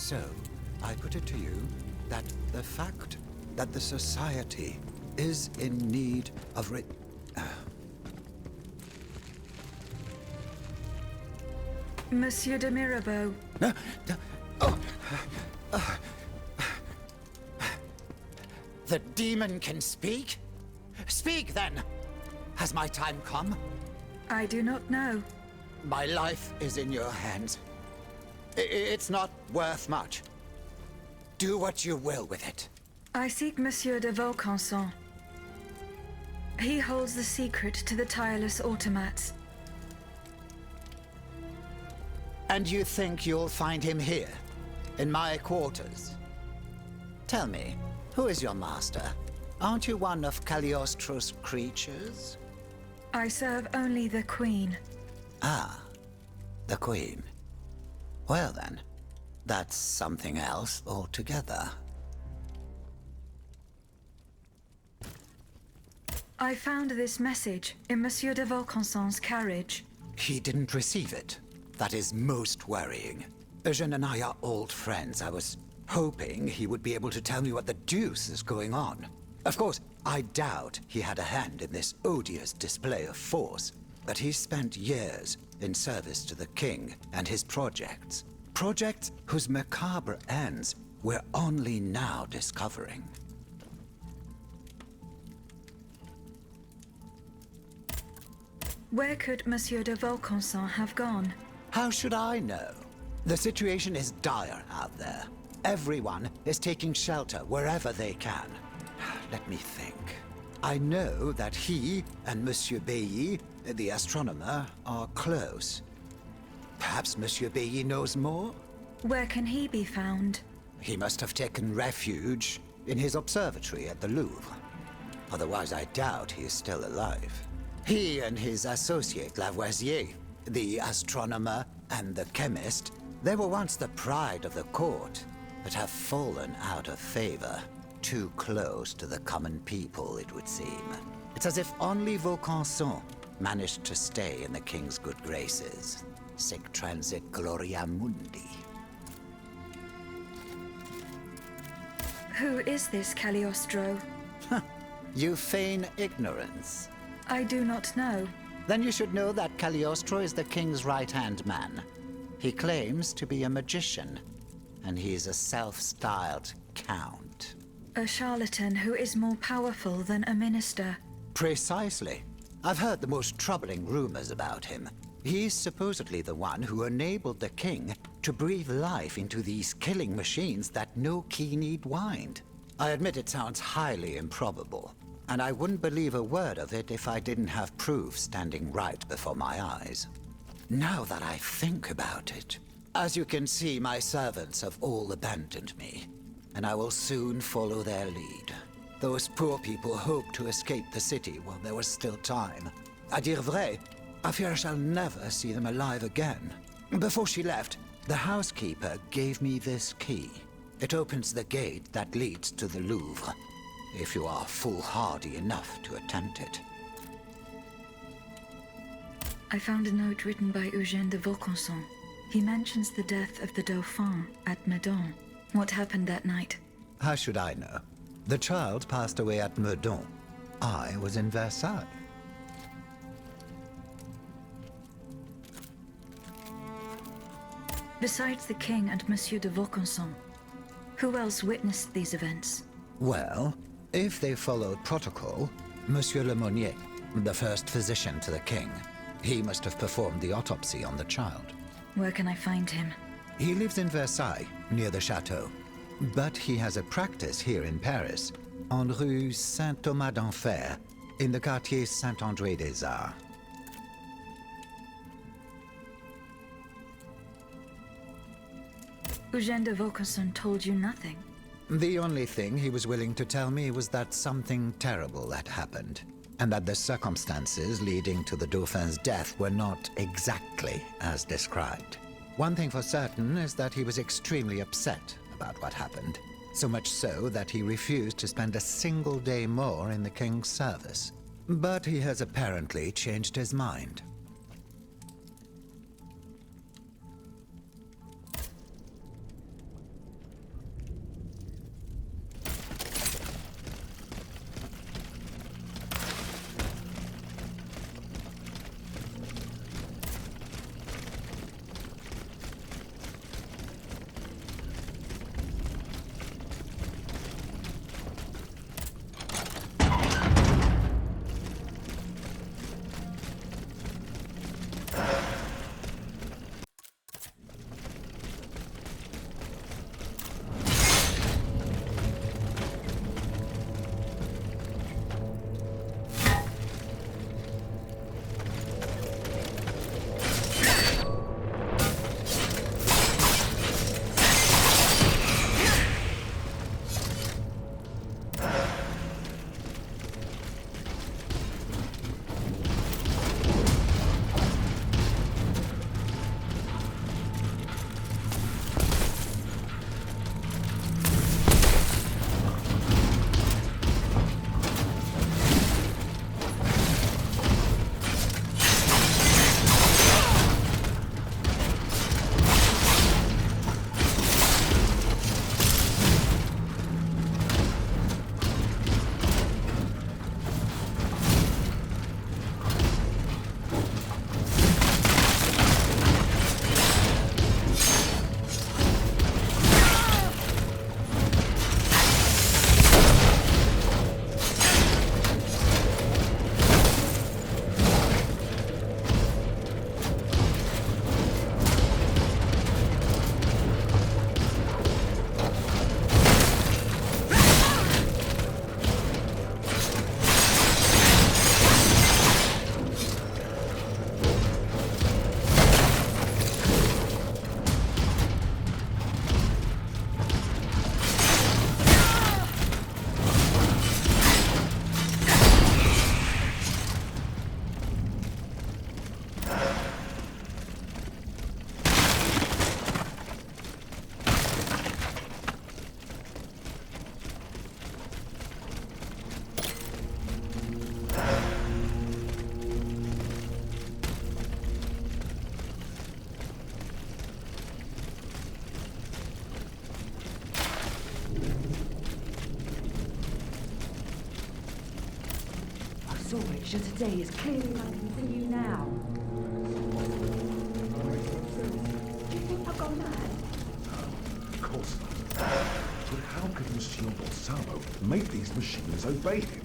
So, I put it to you that the fact that the society is in need of Monsieur de Mirabeau. The demon can speak? Speak, then! Has my time come? I do not know. My life is in your hands. It's not worth much. Do what you will with it. I seek Monsieur de Vaucanson. He holds the secret to the tireless automats. And you think you'll find him here, in my quarters? Tell me, who is your master? Aren't you one of Cagliostro's creatures? I serve only the Queen. Ah, the Queen. Well then, that's something else altogether. I found this message in Monsieur de Vaucanson's carriage. He didn't receive it. That is most worrying. Eugène and I are old friends. I was hoping he would be able to tell me what the deuce is going on. Of course, I doubt he had a hand in this odious display of force, but he spent years in service to the king and his projects. Projects whose macabre ends we're only now discovering. Where could Monsieur de Vaucanson have gone? How should I know? The situation is dire out there. Everyone is taking shelter wherever they can. Let me think. I know that he and Monsieur Bailly, the astronomer, are close. Perhaps Monsieur Bailly knows more? Where can he be found? He must have taken refuge in his observatory at the Louvre. Otherwise, I doubt he is still alive. He and his associate Lavoisier, the astronomer and the chemist, they were once the pride of the court, but have fallen out of favor. Too close to the common people, it would seem. It's as if only Vaucanson managed to stay in the king's good graces. Sic transit gloria mundi. Who is this Cagliostro? You feign ignorance. I do not know. Then you should know that Cagliostro is the king's right-hand man. He claims to be a magician, and he is a self-styled count. A charlatan who is more powerful than a minister. Precisely. I've heard the most troubling rumors about him. He's supposedly the one who enabled the king to breathe life into these killing machines that no key need wind. I admit it sounds highly improbable, and I wouldn't believe a word of it if I didn't have proof standing right before my eyes. Now that I think about it, as you can see, my servants have all abandoned me, and I will soon follow their lead. Those poor people hoped to escape the city while there was still time. À dire vrai, I fear I shall never see them alive again. Before she left, the housekeeper gave me this key. It opens the gate that leads to the Louvre, if you are foolhardy enough to attempt it. I found a note written by Eugène de Vaucanson. He mentions the death of the Dauphin at Meudon. What happened that night? How should I know? The child passed away at Meudon. I was in Versailles. Besides the king and Monsieur de Vaucanson, who else witnessed these events? Well, if they followed protocol, Monsieur Lemonnier, the first physician to the king, he must have performed the autopsy on the child. Where can I find him? He lives in Versailles, near the chateau. But he has a practice here in Paris, en rue Saint-Thomas d'Enfer, in the quartier Saint-André-des-Arts. Eugène de Vaucanson told you nothing? The only thing he was willing to tell me was that something terrible had happened, and that the circumstances leading to the Dauphin's death were not exactly as described. One thing for certain is that he was extremely upset about what happened, so much so that he refused to spend a single day more in the king's service. But he has apparently changed his mind. saw it yesterday as clearly as I can see you now. Do you think I've gone mad? Of course not. But how could Monsieur Balsamo make these machines obey him?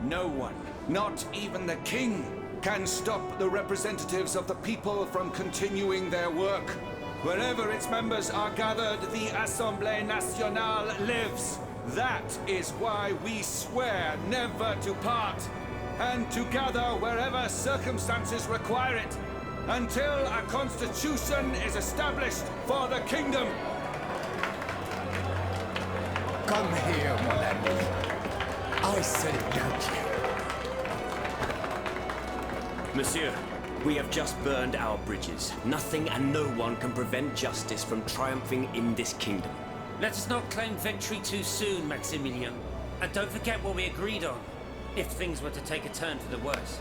No one, not even the king, can stop the representatives of the people from continuing their work. Wherever its members are gathered, the Assemblée Nationale lives. That is why we swear never to part, and to gather wherever circumstances require it, until a constitution is established for the kingdom. Come here, mon ami. I salute you. Monsieur, we have just burned our bridges. Nothing and no one can prevent justice from triumphing in this kingdom. Let us not claim victory too soon, Maximilian. And don't forget what we agreed on, if things were to take a turn for the worse.